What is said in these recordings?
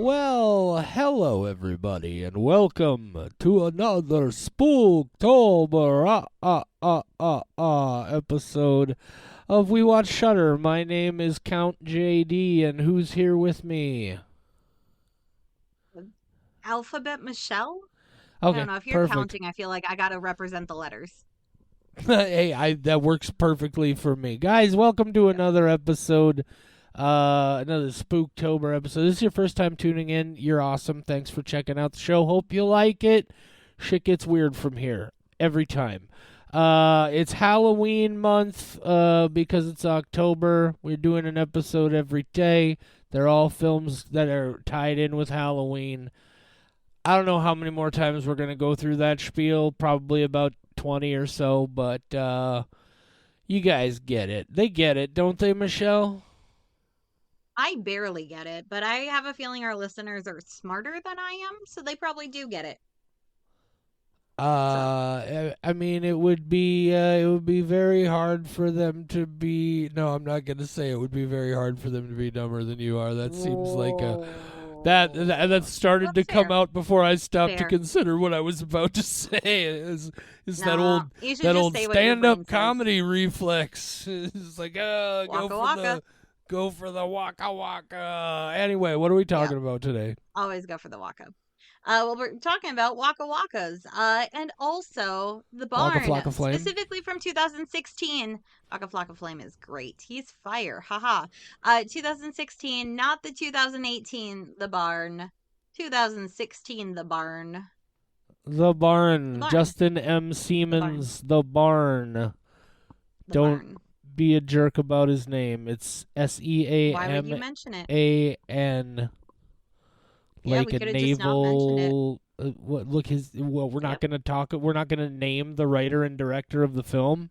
Well, hello everybody, and welcome to another Spooktober episode of We Watch Shudder. My name is Count JD, and who's here with me? Alphabet Michelle? I don't Okay, know. If you're perfect. counting, I feel like I got to represent the letters. Hey, that works perfectly for me, guys. Welcome to Yep. another episode. Another Spooktober episode. This is your first time tuning in. You're awesome. Thanks for checking out the show. Hope you like it. Shit gets weird from here every time. It's Halloween month. Because it's October. We're doing an episode every day. They're all films that are tied in with Halloween. I don't know how many more times we're gonna go through that spiel. Probably about 20 or so. But you guys get it. They get it, don't they, Michelle? I barely get it, but I have a feeling our listeners are smarter than I am, so they probably do get it. So, I mean, it would be very hard for them to be. No, I'm not gonna say it would be very hard for them to be dumber than you are. That seems like a that started to that's come fair. out before I stopped to Fair. consider what I was about to say. Is Nah, you should that just old say what your stand up brain says. comedy reflex? It's like Waka waka. go for the waka waka. Anyway, what are we Yeah, talking about today? always go for the waka. Well, we're talking about Waka Wakas, and also the Waka barn, flocka flame. specifically from 2016. Waka Flocka Flame is great. He's fire, haha. 2016, not the 2018, the barn. 2016, the barn. The The Barn. barn. Justin M. The barn. Siemens, The Barn. The Don't barn. be a jerk about his name. It's Why would you Seaman. mention it? Yeah, Like we a could have just not mentioned it. naval. What? Look, his. Well, we're not Yep. gonna talk. We're not gonna name the writer and director of the film.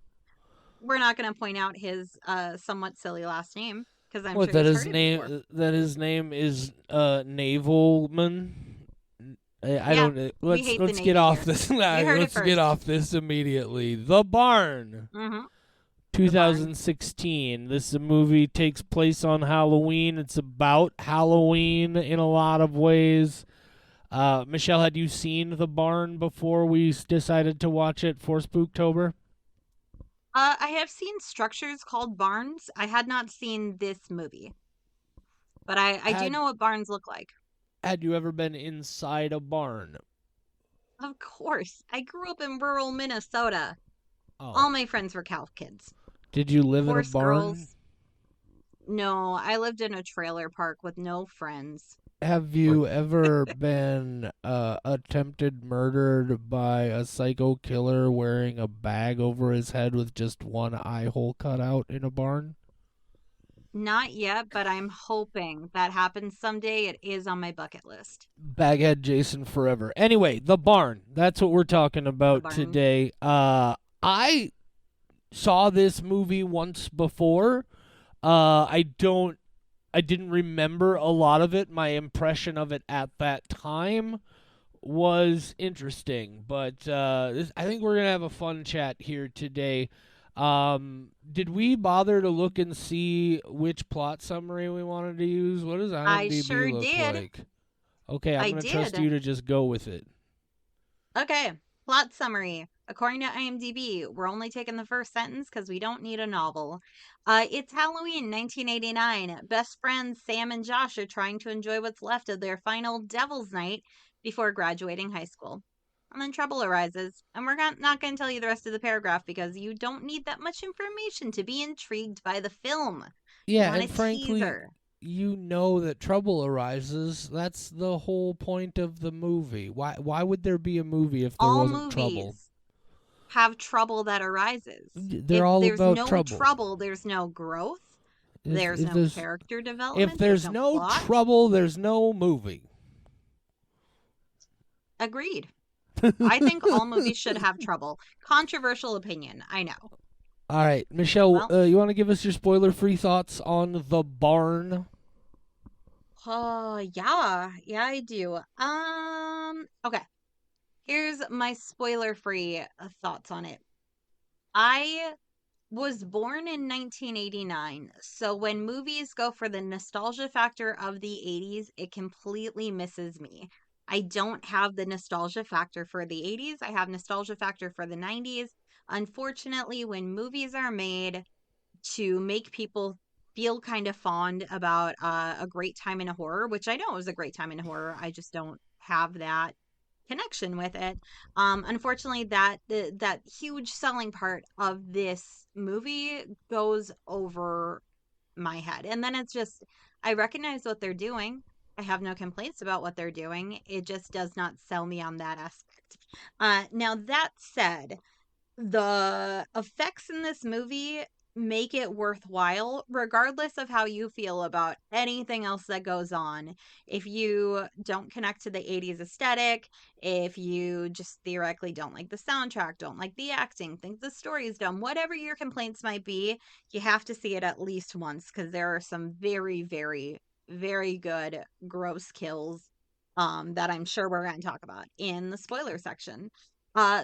We're not going to point out his somewhat silly last name because I'm What? sure That he's his heard it before. name. That his name is Navalman. I Yeah, don't. we Let's hate the get Navy off here. this. You heard it Let's get first. off this immediately. The Barn. Mm-hmm. The barn. 2016. This movie takes place on Halloween. It's about Halloween in a lot of ways. Michelle, had you seen The Barn before we decided to watch it for Spooktober? I have seen structures called barns. I had not seen this movie, but I do Had know what barns look like. Had you ever been inside a barn? Of course. I grew up in rural Minnesota. All Oh, my friends were cow kids. did you live in a Horse barn? girls. No, I lived in a trailer park with no friends. Have you ever been attempted murdered by a psycho killer wearing a bag over his head with just one eye hole cut out in a barn? Not yet, but I'm hoping that happens someday. It is on my bucket list. Baghead Jason forever. Anyway, The Barn. That's what we're talking The about barn. today. I saw this movie once before. I didn't remember a lot of it. My impression of it at that time was interesting, but I think we're gonna have a fun chat here today. Did we bother to look and see which plot summary we wanted to use? What does I IMDb sure look did. like? Okay, I'm I gonna trust did. you to just go with it. Okay, plot summary. According to IMDb, we're only taking the first sentence because we don't need a novel. It's Halloween 1989. Best friends Sam and Josh are trying to enjoy what's left of their final Devil's Night before graduating high school. And then trouble arises. And we're not going to tell you the rest of the paragraph because you don't need that much information to be intrigued by the film. You Yeah, want a and frankly, teaser. you know that trouble arises. That's the whole point of the movie. Why would there be a movie if there All wasn't trouble? movies have trouble that arises. They're If all there's about no trouble. trouble, there's no growth, there's If no there's character if development, there's there's no no plot. trouble, there's no movie. Agreed. I think all movies should have trouble. Controversial opinion, I know. All right, Michelle, Well, you want to give us your spoiler-free thoughts on The Barn? oh yeah, I do. Okay. Here's my spoiler-free thoughts on it. I was born in 1989. So when movies go for the nostalgia factor of the 80s, it completely misses me. I don't have the nostalgia factor for the 80s. I have nostalgia factor for the 90s. Unfortunately, when movies are made to make people feel kind of fond about a great time in horror, which I know is a great time in horror, I just don't have that connection with it. Unfortunately, that huge selling part of this movie goes over my head, and then it's just I recognize what they're doing. I have no complaints about what they're doing. It just does not sell me on that aspect. Now that said, the effects in this movie make it worthwhile, regardless of how you feel about anything else that goes on. If you don't connect to the 80s aesthetic, if you just theoretically don't like the soundtrack, don't like the acting, think the story is dumb, whatever your complaints might be, you have to see it at least once because there are some very, very, very good gross kills that I'm sure we're going to talk about in the spoiler section.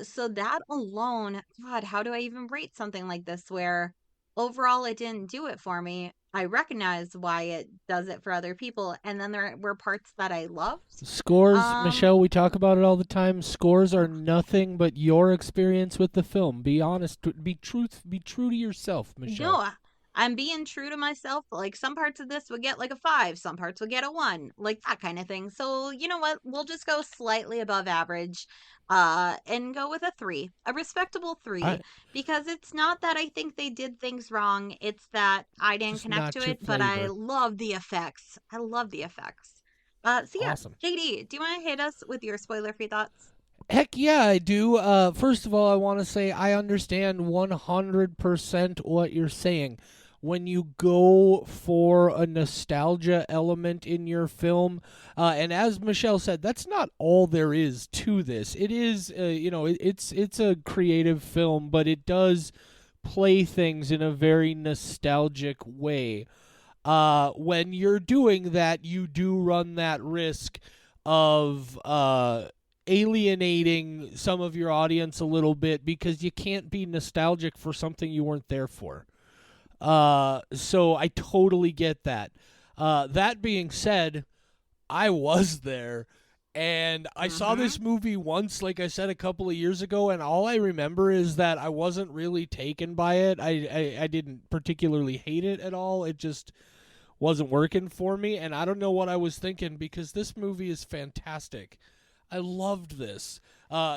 So that alone, God, how do I even rate something like this where overall it didn't do it for me? I recognize why it does it for other people, and then there were parts that I loved. Scores, Um, Michelle, we talk about it all the time. Scores are nothing but your experience with the film. Be honest, be true to yourself, Michelle. no, I'm being true to myself. Like some parts of this would get like a five, some parts would get a one, like that kind of thing. So you know what? We'll just go slightly above average, and go with a three, a respectable I three, because it's not that I think they did things wrong. It's that I didn't just connect to not your it, but I flavor. love the effects. I love the effects. So yeah, Awesome. Katie, do you want to hit us with your spoiler-free thoughts? Heck yeah, I do. First of all, I want to say I understand 100% what you're saying. When you go for a nostalgia element in your film, and as Michelle said, that's not all there is to this. It is, it's a creative film, but it does play things in a very nostalgic way. When you're doing that, you do run that risk of alienating some of your audience a little bit because you can't be nostalgic for something you weren't there for. So I totally get that. That being said, I was there. And I saw Mm-hmm. this movie once, like I said, a couple of years ago, and all I remember is that I wasn't really taken by it. I didn't particularly hate it at all. It just wasn't working for me, and I don't know what I was thinking because this movie is fantastic. I loved this.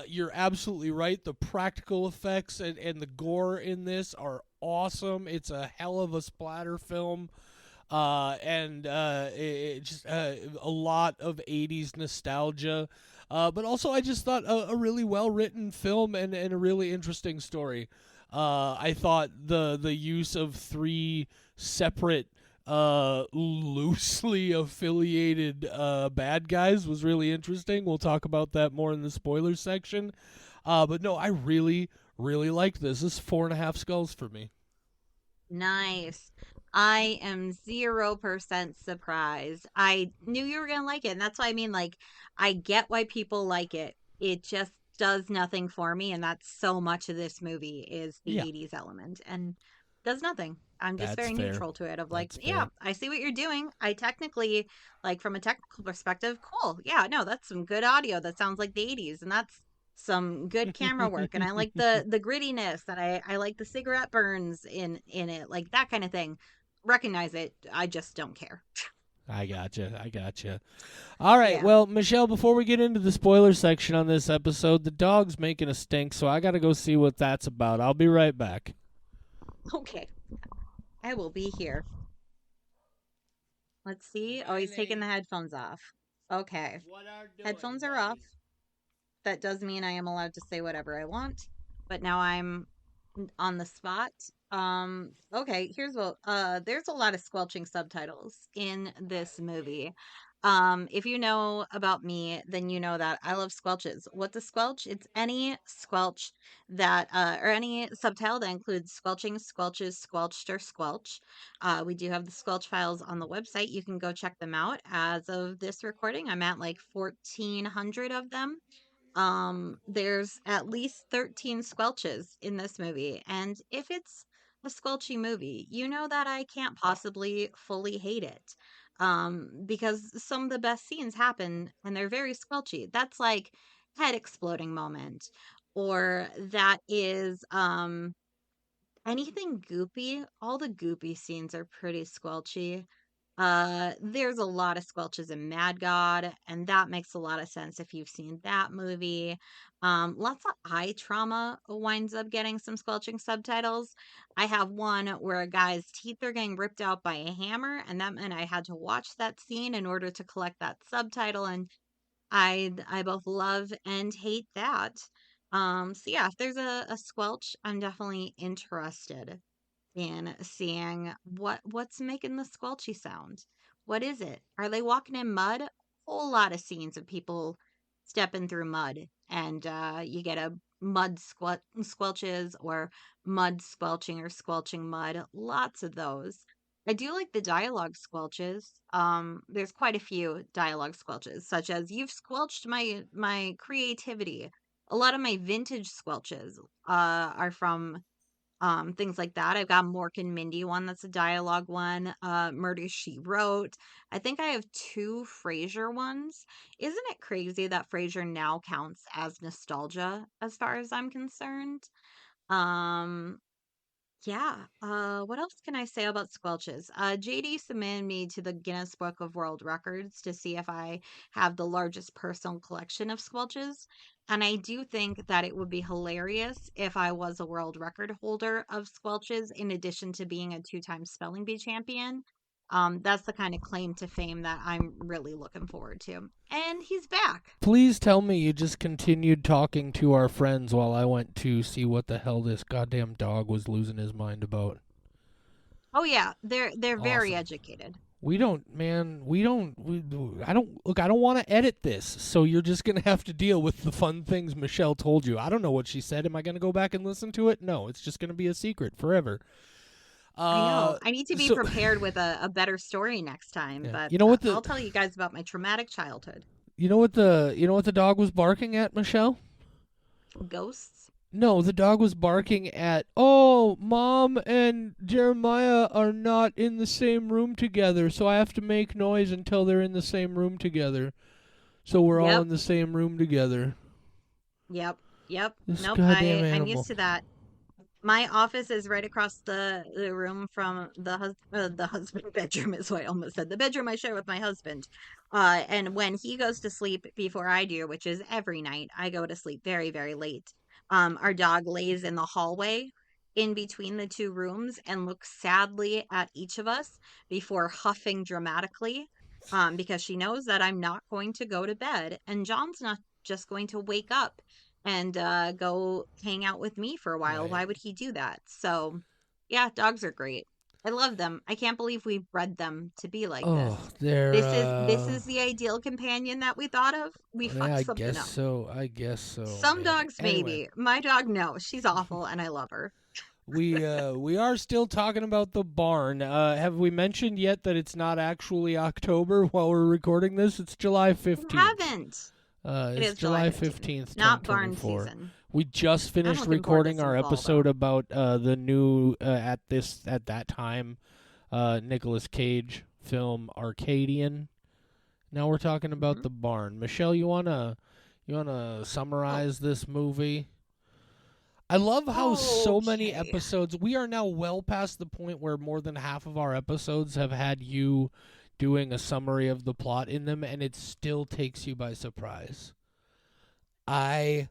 You're absolutely right. The practical effects and the gore in this are awesome. It's a hell of a splatter film. And it just a lot of 80s nostalgia. But also, I just thought a really well written film and a really interesting story. I thought the use of three separate loosely affiliated bad guys was really interesting. We'll talk about that more in the spoilers section. But no, I really, really liked this. This is 4.5 skulls for me. Nice. I am 0% surprised. I knew you were going to like it. And that's why I mean, like, I get why people like it. It just does nothing for me. And that's so much of this movie is the Yeah, 80s element and does nothing. I'm just that's very fair. neutral to it of like, That's yeah, fair. I see what you're doing. I technically, like, from a technical perspective, cool. Yeah, no, that's some good audio that sounds like the 80s. And that's some good camera work, and I like the grittiness, and I like the cigarette burns in it, like that kind of thing. Recognize it. I just don't care. I gotcha. I gotcha. All right. Yeah. Well, Michelle, before we get into the spoiler section on this episode, the dog's making a stink, so I got to go see what that's about. I'll be right back. Okay. I will be here. Let's see. Oh, he's taking the Riley, headphones off. Okay. what are doing, Headphones are off. buddy? That does mean I am allowed to say whatever I want. But now I'm on the spot. Okay, here's what there's a lot of squelching subtitles in this movie. If you know about me, then you know that I love squelches. What's a squelch? It's any squelch that or any subtitle that includes squelching, squelches, squelched, or squelch. We do have the squelch files on the website. You can go check them out. As of this recording, I'm at like 1,400 of them. There's at least 13 squelches in this movie, and if it's a squelchy movie, you know that I can't possibly fully hate it. Because some of the best scenes happen and they're very squelchy. That's like head exploding moment. Or that is anything goopy. All the goopy scenes are pretty squelchy. There's a lot of squelches in Mad God, and that makes a lot of sense if you've seen that movie. Lots of eye trauma winds up getting some squelching subtitles. I have one where a guy's teeth are getting ripped out by a hammer, and that meant I had to watch that scene in order to collect that subtitle, and I both love and hate that. So yeah, if there's a squelch, I'm definitely interested in seeing what's making the squelchy sound. What is it? Are they walking in mud? A whole lot of scenes of people stepping through mud, and you get a squelches or mud squelching or squelching mud. Lots of those. I do like the dialogue squelches. There's quite a few dialogue squelches, such as "You've squelched my creativity." A lot of my vintage squelches are from things like that. I've got Mork and Mindy one that's a dialogue one. Murder She Wrote. I think I have two Frasier ones. Isn't it crazy that Frasier now counts as nostalgia as far as I'm concerned? Um, yeah. What else can I say about squelches? JD submitted me to the Guinness Book of World Records to see if I have the largest personal collection of squelches. And I do think that it would be hilarious if I was a world record holder of squelches, in addition to being a two-time spelling bee champion. That's the kind of claim to fame that I'm really looking forward to. And he's back. Please tell me you just continued talking to our friends while I went to see what the hell this goddamn dog was losing his mind about. Oh yeah, they're very Awesome. educated. We don't, man. I don't look. I don't want to edit this, so you're just gonna have to deal with the fun things Michelle told you. I don't know what she said. Am I gonna go back and listen to it? No, it's just gonna be a secret forever. I know. Uh, I need to be so prepared with a better story next time, yeah, but you know what the, I'll tell you guys about my traumatic childhood. you know what the dog was barking at, Michelle? Ghosts? No, the dog was barking at, oh, Mom and Jeremiah are not in the same room together, so I have to make noise until they're in the same room together. So we're all Yep. in the same room together. Yep. Yep. This Nope. goddamn I'm animal. used to that. My office is right across the room from the husband bedroom is what I almost said. The bedroom I share with my husband. And when he goes to sleep before I do, which is every night, I go to sleep very, very late. Our dog lays in the hallway in between the two rooms and looks sadly at each of us before huffing dramatically. Because she knows that I'm not going to go to bed, and John's not just going to wake up and go hang out with me for a while. Right. Why would he do that? So, yeah, dogs are great. I love them. I can't believe we bred them to be like this. Oh, they're, This is the ideal companion that we thought of. We yeah, fucked I something guess up. so. I guess so, Some man. dogs Anyway, maybe. My dog no. She's awful and I love her. we are still talking about the barn. Have we mentioned yet that it's not actually October while we're recording this? It's July We 15th. haven't. It It's is July July 15th. 15th, Not barn 2024. season. We just I'm finished looking forward to recording some our fall episode though. about the new at that time Nicolas Cage film Arcadian. Now we're talking about Hmm. the barn. Michelle, you wanna Oh, summarize this movie? I love how so many okay. episodes. We are now well past the point where more than half of our episodes have had you doing a summary of the plot in them, and it still takes you by surprise. I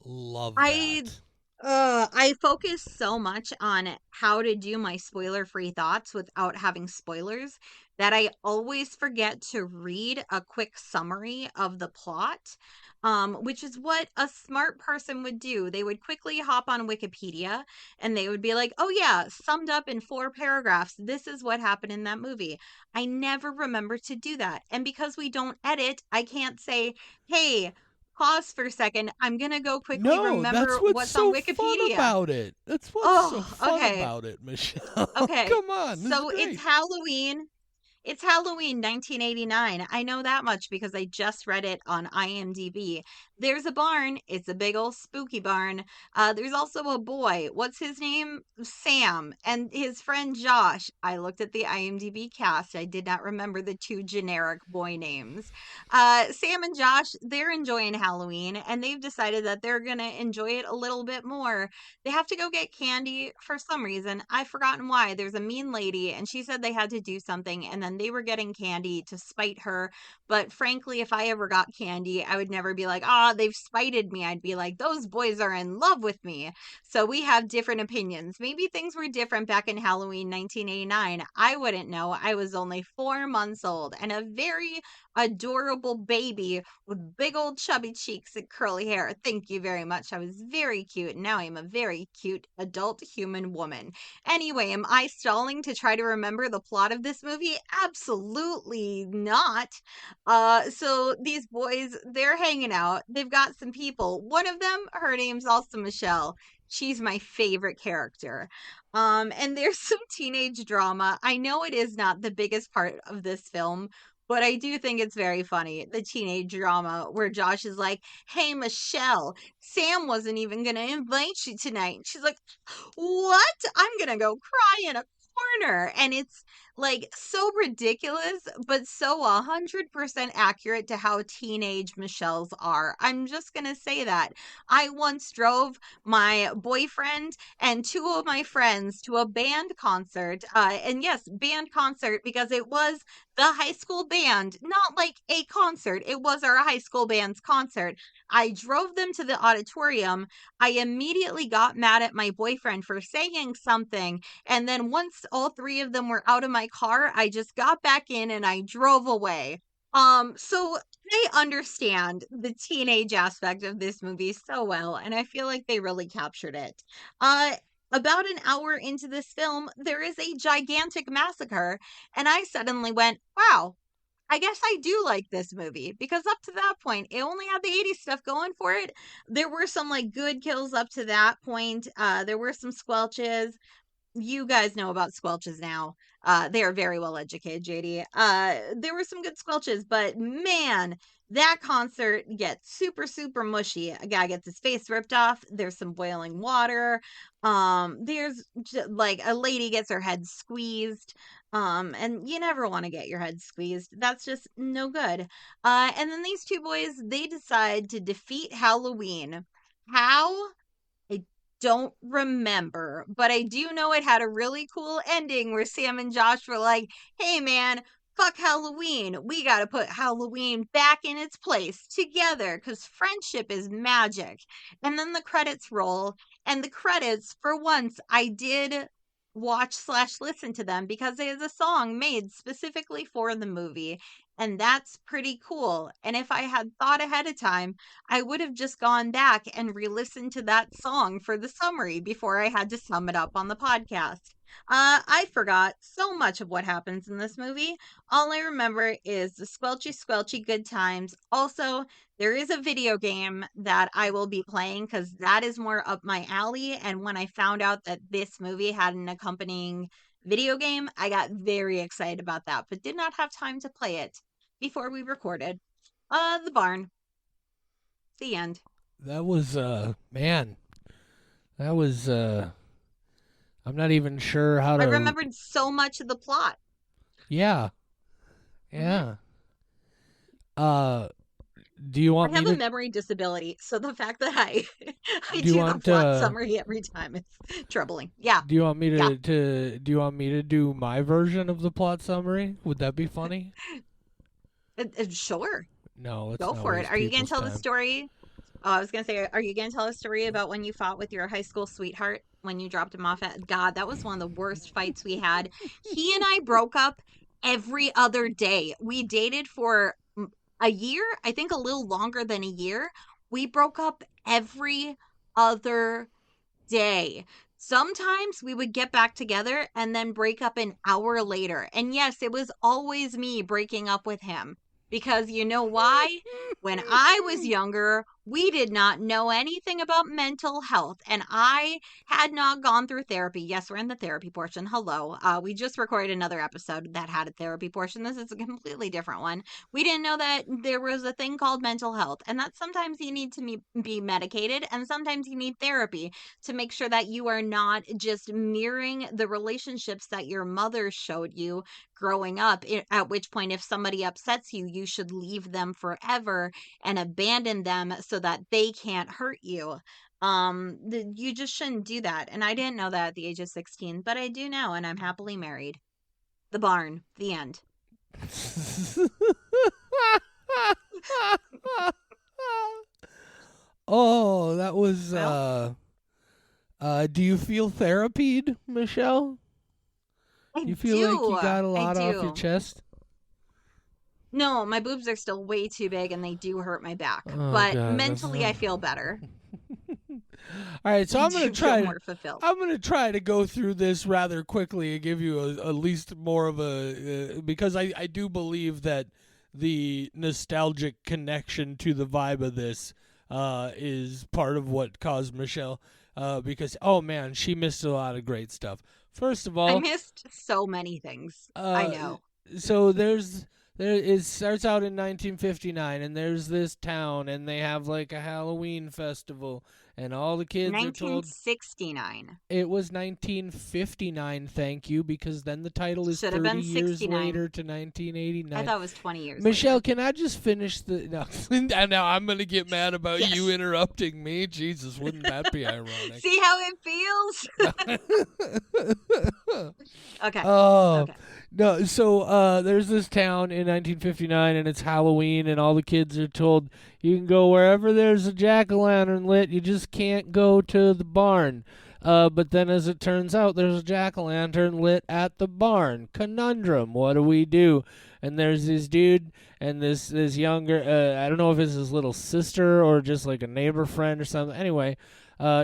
love I that. I focus so much on how to do my spoiler-free thoughts without having spoilers that I always forget to read a quick summary of the plot, which is what a smart person would do. They would quickly hop on Wikipedia and they would be like, "Oh yeah, summed up in four paragraphs. This is what happened in that movie." I never remember to do that, and because we don't edit, I can't say, "Hey, pause for a second. I'm gonna go quickly No, remember that's what's what's on so fun Wikipedia." about it. That's what's so Oh, fun okay. about it, Michelle. Okay. Come on, this is So it's great. Halloween. It's Halloween 1989. I know that much because I just read it on IMDb. There's a barn. It's a big old spooky barn. There's also a boy. What's his name? Sam. And his friend Josh. I looked at the IMDb cast. I did not remember the two generic boy names. Sam and Josh, they're enjoying Halloween and they've decided that they're going to enjoy it a little bit more. They have to go get candy for some reason. I've forgotten why. There's a mean lady and she said they had to do something and then they were getting candy to spite her. But frankly, if I ever got candy, I would never be like, ah, they've spited me. I'd be like, those boys are in love with me. So we have different opinions. Maybe things were different back in Halloween 1989. I wouldn't know. I was only 4 months old and a very adorable baby with big old chubby cheeks and curly hair. Thank you very much. I was very cute. Now I am a very cute adult human woman. Anyway, am I stalling to try to remember the plot of this movie? Absolutely not. So these boys, they're hanging out. They've got some people. One of them, her name's also Michelle. She's my favorite character. And there's some teenage drama. I know it is not the biggest part of this film, but I do think it's very funny, the teenage drama where Josh is like, hey, Michelle, Sam wasn't even going to invite you tonight. She's like, what? I'm going to go cry in a corner. And it's like so ridiculous, but so 100% accurate to how teenage Michelle's are. I'm just going to say that. I once drove my boyfriend and two of my friends to a band concert. And yes, band concert because it was the high school band, not like a concert. It was our high school band's concert. I drove them to the auditorium. I immediately got mad at my boyfriend for saying something. And then once all three of them were out of my car, I just got back in and I drove away. So they understand the teenage aspect of this movie so well, and I feel like they really captured it. Uh, about an hour into this film, there is a gigantic massacre, and I suddenly went, wow, I guess I do like this movie because up to that point, it only had the 80s stuff going for it. There were some like good kills up to that point. There were some squelches. You guys know about squelches now. They are very well educated, JD. There were some good squelches, but man, that concert gets super, super mushy. A guy gets his face ripped off. There's some boiling water. Like a lady gets her head squeezed. And you never want to get your head squeezed. That's just no good. And then these two boys, they decide to defeat Halloween. How? I don't remember, but I do know it had a really cool ending where Sam and Josh were like, hey man, fuck Halloween. We got to put Halloween back in its place together because friendship is magic. And then the credits roll, and the credits, for once, I did watch/listen to them because it is a song made specifically for the movie. And that's pretty cool. And if I had thought ahead of time, I would have just gone back and re-listened to that song for the summary before I had to sum it up on the podcast. I forgot so much of what happens in this movie. All I remember is the squelchy, squelchy good times. Also, there is a video game that I will be playing because that is more up my alley. And when I found out that this movie had an accompanying video game, I got very excited about that, but did not have time to play it before we recorded. The barn. The end. That was man. That was I'm not even sure how I to. remembered so much of the plot. Yeah, Hmm. yeah. Uh, do you I want me have a to? memory disability, so the fact that I I Do you do the want plot summary every time is troubling. Yeah, Do you want me yeah. Do you want me to do my version of the plot summary? Would that be funny? Sure, No, let's go not for it. waste Are you gonna people's tell the time. story? Oh, I was gonna say, are you gonna tell a story about when you fought with your high school sweetheart when you dropped him off at? God, that was one of the worst fights we had. He and I broke up every other day. We dated for a year, I think a little longer than a year. We broke up every other day. Sometimes we would get back together and then break up an hour later. And yes, it was always me breaking up with him. Because you know why? When I was younger, We did not know anything about mental health, and I had not gone through therapy. Yes, we're in the therapy portion. Hello. We just recorded another episode that had a therapy portion. This is a completely different one. We didn't know that there was a thing called mental health, and that sometimes you need to be medicated, and sometimes you need therapy to make sure that you are not just mirroring the relationships that your mother showed you growing up, at which point, if somebody upsets you, you should leave them forever and abandon them so that they can't hurt you. You just shouldn't do that. And I didn't know that at the age of 16, but I do now, and I'm happily married. The barn. The end. Oh, that was Well, do you feel therapied, Michelle? I You feel like do. you got a I lot off your do. chest? No, my boobs are still way too big and they do hurt my back. Oh But god, that's mentally, not... I feel better. All right, so I do feel more fulfilled. I'm gonna try to go through this rather quickly and give you at least more of a because I do believe that the nostalgic connection to the vibe of this is part of what caused Michelle because oh man, she missed a lot of great stuff. First of I all, missed so many things. I uh, know. so there it starts out in 1959 and there's this town and they have like a Halloween festival and all the kids are told 1969. it was 1959, thank you, because then the title is Should have 30 been years 69. later to I 1989. thought it was 20 years Michelle, later. can I just finish the no? And now I'm going to get mad about you Yes. interrupting me. Jesus, wouldn't that be ironic? See how it feels? Okay. Oh, Okay. no. So there's this town in 1959, and it's Halloween, and all the kids are told you can go wherever there's a jack-o'-lantern lit. You just can't go to the barn. But then, as it turns out, there's a jack-o'-lantern lit at the barn. Conundrum. What do we do? And there's this dude and this younger. I don't know if it's his little sister or just like a neighbor friend or something. Anyway,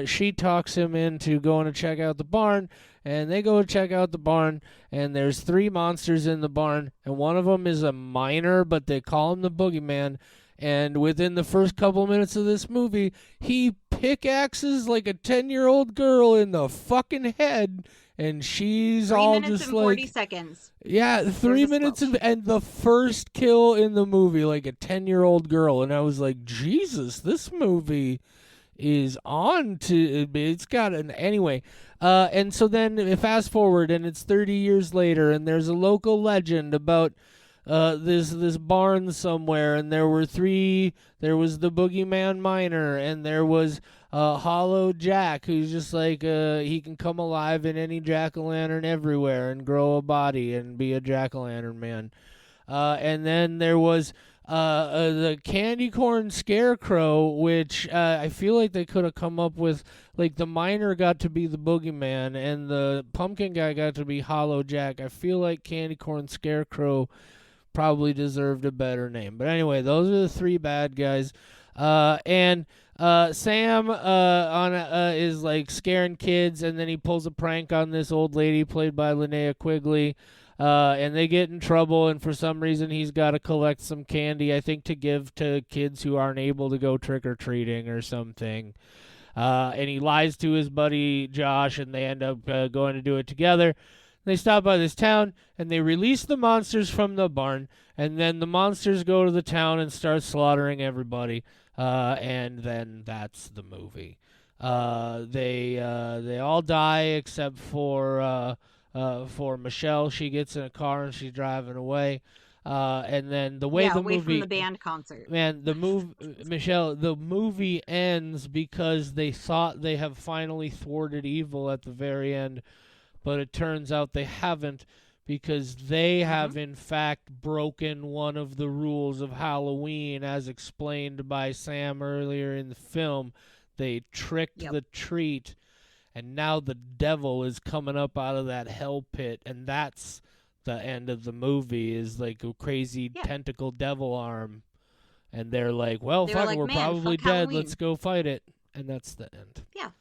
she talks him into going to check out the barn, and they go to check out the barn, and there's three monsters in the barn, and one of them is a miner, but they call him the boogeyman. And within the first couple minutes of this movie, he pickaxes like a 10-year-old girl in the fucking head, and she's Three all minutes just and 40 like, seconds. yeah, There's 3 minutes a and, squelch. and the first kill in the movie, like a 10-year-old girl. And I was like, Jesus, this movie is on to it's got an anyway and so then fast forward and it's 30 years later and there's a local legend about this barn somewhere and there were three there was the boogeyman miner and there was hollow jack who's just like he can come alive in any jack-o'-lantern everywhere and grow a body and be a jack-o'-lantern man and then there was the candy corn scarecrow, which I feel like they could have come up with. Like the miner got to be the boogeyman, and the pumpkin guy got to be Hollow Jack. I feel like candy corn scarecrow probably deserved a better name. But anyway, those are the three bad guys. And Sam is like scaring kids, and then he pulls a prank on this old lady played by Linnea Quigley. And they get in trouble, and for some reason he's got to collect some candy, I think, to give to kids who aren't able to go trick-or-treating or something. And he lies to his buddy Josh, and they end up going to do it together. They stop by this town, and they release the monsters from the barn, and then the monsters go to the town and start slaughtering everybody. And then that's the movie. They all die except for Michelle. She gets in a car and she's driving away. And then the way Yeah, the away from the movie, band concert. man, the move, Michelle, the movie ends because they thought they have finally thwarted evil at the very end, but it turns out they haven't because they Hmm. have in fact broken one of the rules of Halloween as explained by Sam earlier in the film. They tricked Yep. the treat and now the devil is coming up out of that hell pit, and that's the end of the movie is like a crazy Yeah. tentacle devil arm, and they're like, well, They were fuck it, like, we're man, probably fuck dead, Halloween. let's go fight it, and that's the end. Yeah,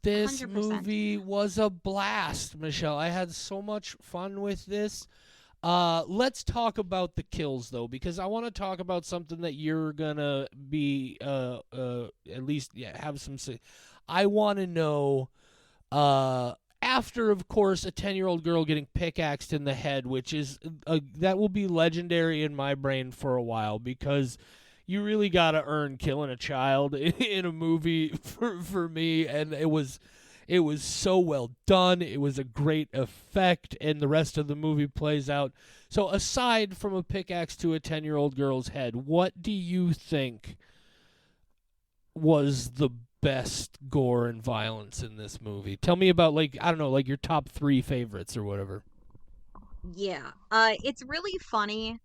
This 100%. movie was a blast, Michelle. I had so much fun with this. Let's talk about the kills though, because I want to talk about something that you're gonna be at least have some. I want to know after, of course, a 10-year-old girl getting pickaxed in the head, which is that will be legendary in my brain for a while, because you really got to earn killing a child in a movie for me, and it was so well done. It was a great effect, and the rest of the movie plays out. So aside from a pickaxe to a 10-year-old girl's head, what do you think was the best gore and violence in this movie? Tell me about, like, I don't know, like your top 3 favorites or whatever. Yeah. It's really funny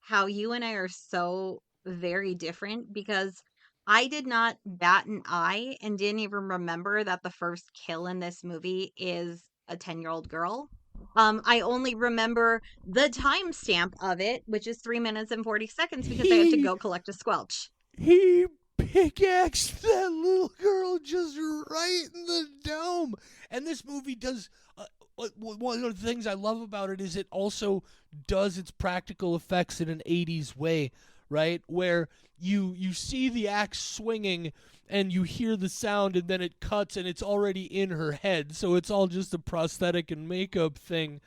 how you and I are so very different because I did not bat an eye and didn't even remember that the first kill in this movie is a 10-year-old girl. I only remember the timestamp of it, which is 3 minutes and 40 seconds because I had to He go collect a squelch. he pickaxed that little girl just right in the dome. And this movie does one of the things I love about it is it also does its practical effects in an 80s way, right? Where you see the axe swinging and you hear the sound, and then it cuts and it's already in her head. So it's all just a prosthetic and makeup thing.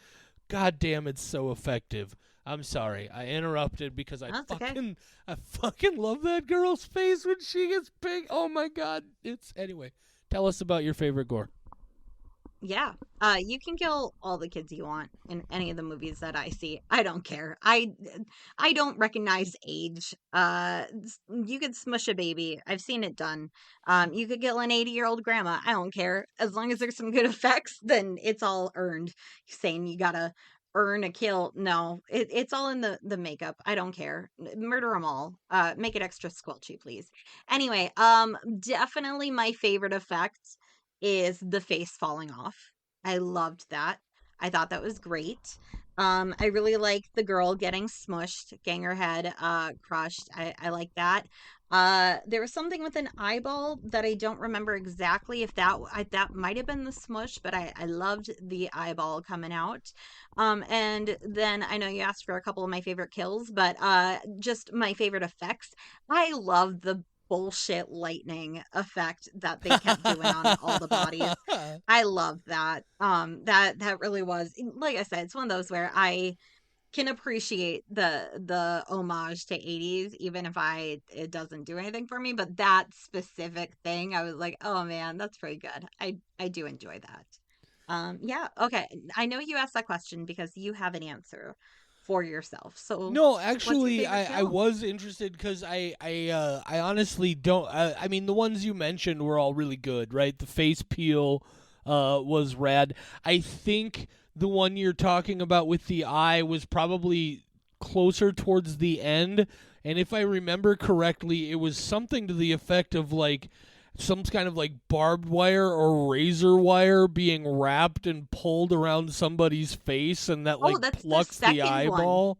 God damn, it's so effective. I'm sorry, I interrupted because That's okay. I fucking love that girl's face when she gets big. Oh my god, it's anyway. Tell us about your favorite gore. Yeah. You can kill all the kids you want in any of the movies that I see. I don't care. I don't recognize age. You could smush a baby. I've seen it done. You could kill an 80-year-old grandma. I don't care. As long as there's some good effects, then it's all earned. Saying you gotta earn a kill. No, it's all in the makeup. I don't care. Murder them all. Make it extra squelchy, please. Anyway, definitely my favorite effect is the face falling off. I loved that. I thought that was great. I really like the girl getting smushed, getting her head crushed. I like that. There was something with an eyeball that I don't remember exactly if that might have been the smush, but I loved the eyeball coming out. And then I know you asked for a couple of my favorite kills, but just my favorite effects. I love the bullshit lightning effect that they kept doing on all the bodies. I love that. That really was, like I said, it's one of those where I can appreciate the homage to 80s even if it doesn't do anything for me, but that specific thing I was like, "Oh man, that's pretty good." I do enjoy that. Yeah, okay. I know you asked that question because you have an answer for yourself. So, No, what's your actually, favorite I kill? was interested because I honestly don't. I mean, the ones you mentioned were all really good, right? The face peel was rad. I think the one you're talking about with the eye was probably closer towards the end. And if I remember correctly, it was something to the effect of like some kind of like barbed wire or razor wire being wrapped and pulled around somebody's face, and that Oh, like that's the plucks the second one. eyeball.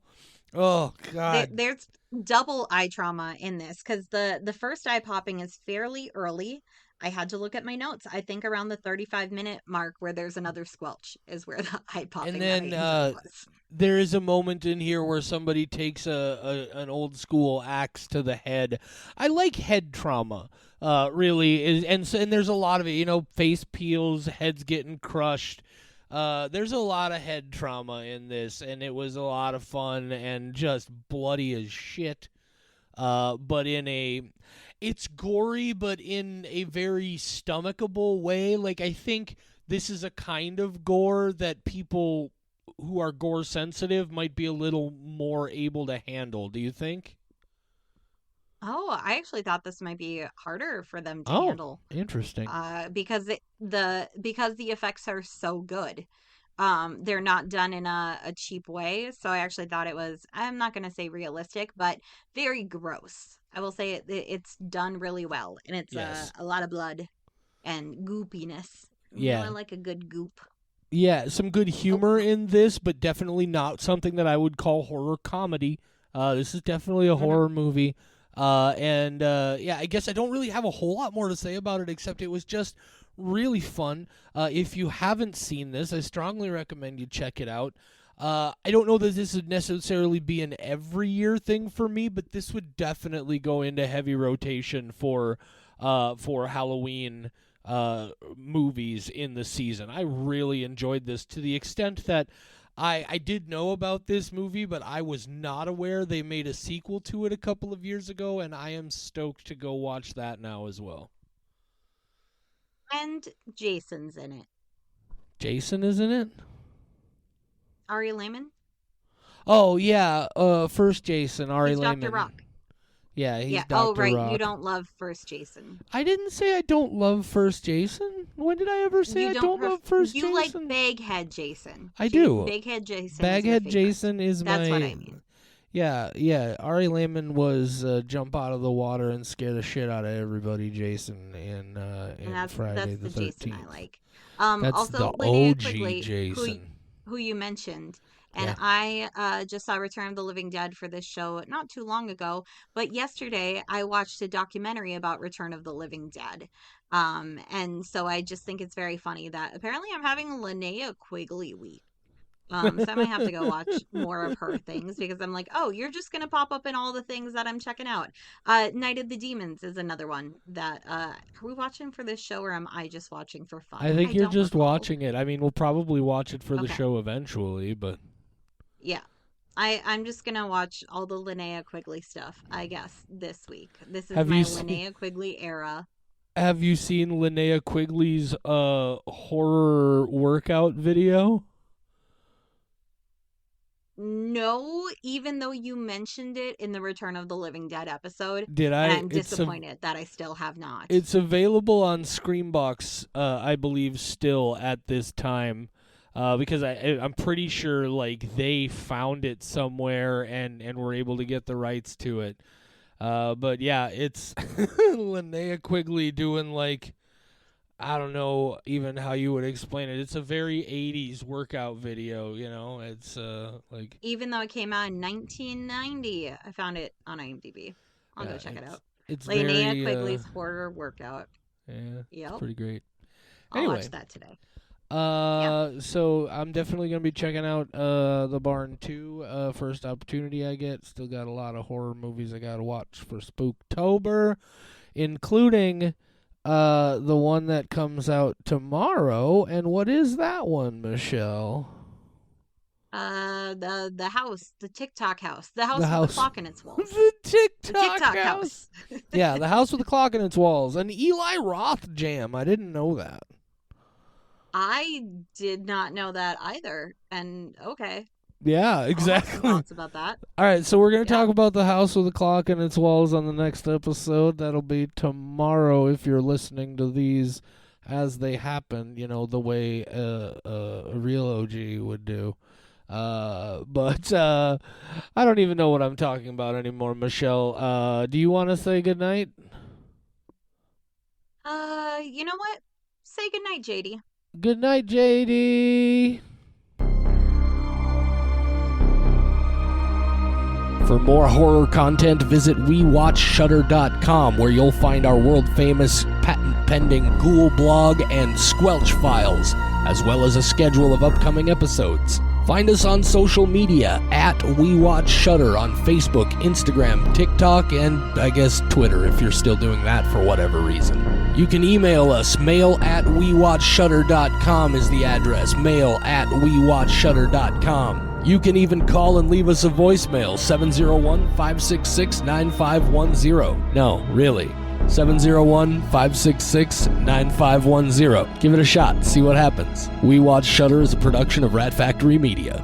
Oh God. There's double eye trauma in this because the first eye popping is fairly early. I had to look at my notes. I think around the 35-minute mark where there's another squelch is where the eye And popping that I then enjoyed was. there is a moment in here where somebody takes a an old school axe to the head. I like head trauma. Really is, and there's a lot of it. You know, face peels, heads getting crushed. There's a lot of head trauma in this, and it was a lot of fun and just bloody as shit. But it's gory, but in a very stomachable way. Like, I think this is a kind of gore that people who are gore sensitive might be a little more able to handle. Do you think? Oh, I actually thought this might be harder for them to Oh, handle. interesting. Because because the effects are so good. They're not done in a cheap way. So I actually thought it was, I'm not gonna say realistic, but very gross. I will say it's done really well, and it's Yes. a lot of blood and goopiness. You know, I Yeah. like a good goop. Yeah, some good Oh, humor in this, but definitely not something that I would call horror comedy. This is definitely a hmm horror movie. And yeah, I guess I don't really have a whole lot more to say about it except it was just really fun. If you haven't seen this, I strongly recommend you check it out. I don't know that this would necessarily be an every year thing for me, but this would definitely go into heavy rotation for Halloween movies in the season. I really enjoyed this to the extent that I did know about this movie, but I was not aware they made a sequel to it a couple of years ago, and I am stoked to go watch that now as well. And Jason's in it. Jason is in it? Ari Lehman? Oh, yeah, first Jason, Ari He's Lehman. Dr. Rock. Yeah, he's Yeah. Dr. Oh, right. Rock. You don't love first Jason. I didn't say I don't love first Jason. When did I ever say I don't love first Jason? You like Baghead Jason. I do. Baghead Jason. Baghead Jason is my... That's what I mean. Yeah. Ari Lehman was jump out of the water and scare the shit out of everybody, Jason, in Friday the 13th. That's the Jason I like. That's also, the Linnea OG Quigley, Jason. who you mentioned. And Yeah. I just saw Return of the Living Dead for this show not too long ago. But yesterday, I watched a documentary about Return of the Living Dead. And so I just think it's very funny that apparently I'm having a Linnea Quigley week. So I might have to go watch more of her things because I'm like, oh, you're just going to pop up in all the things that I'm checking out. Night of the Demons is another one that, are we watching for this show or am I just watching for fun? I think you're just recall. watching it. I mean, we'll probably watch it for the Okay. show eventually, but... Yeah. I'm just going to watch all the Linnea Quigley stuff, I guess, this week. This is Have my you Linnea Quigley era. Have you seen Linnea Quigley's horror workout video? No, even though you mentioned it in the Return of the Living Dead episode. Did I? And I'm disappointed that I still have not. It's available on Screambox, I believe, still at this time. Because I'm pretty sure like they found it somewhere and were able to get the rights to it. But yeah, it's Linnea Quigley doing like, I don't know even how you would explain it. It's a very 80s workout video, you know. It's like, even though it came out in 1990, I found it on IMDb. I'll go check it out. It's Linnea very, Quigley's horror workout. Yeah, Yep. it's pretty great. I'll watch that today. So I'm definitely gonna be checking out The Barn 2. First opportunity I get. Still got a lot of horror movies I gotta watch for Spooktober, including the one that comes out tomorrow. And what is that one, Michelle? The house, the TikTok house, the house The with the clock in its walls. The TikTok house. Yeah, the house with the clock in its walls. An Eli Roth jam. I didn't know that. I did not know that either. And okay. Yeah, I'll have exactly. some thoughts about that. All right, so we're going to talk about the house with the clock and its walls on the next episode. That'll be tomorrow if you're listening to these as they happen, you know, the way a real OG would do. But I don't even know what I'm talking about anymore, Michelle. Do you want to say goodnight? You know what? Say goodnight, JD. Good night, JD. For more horror content, visit WeWatchShutter.com, where you'll find our world-famous, patent-pending Ghoul blog and Squelch files, as well as a schedule of upcoming episodes. Find us on social media at WeWatchShutter on Facebook, Instagram, TikTok, and I guess Twitter if you're still doing that for whatever reason. You can email us. mail@WeWatchShutter.com is the address. mail@WeWatchShutter.com. You can even call and leave us a voicemail, 701-566-9510. No, really. 701-566-9510. Give it a shot. See what happens. We Watch Shutter is a production of Rat Factory Media.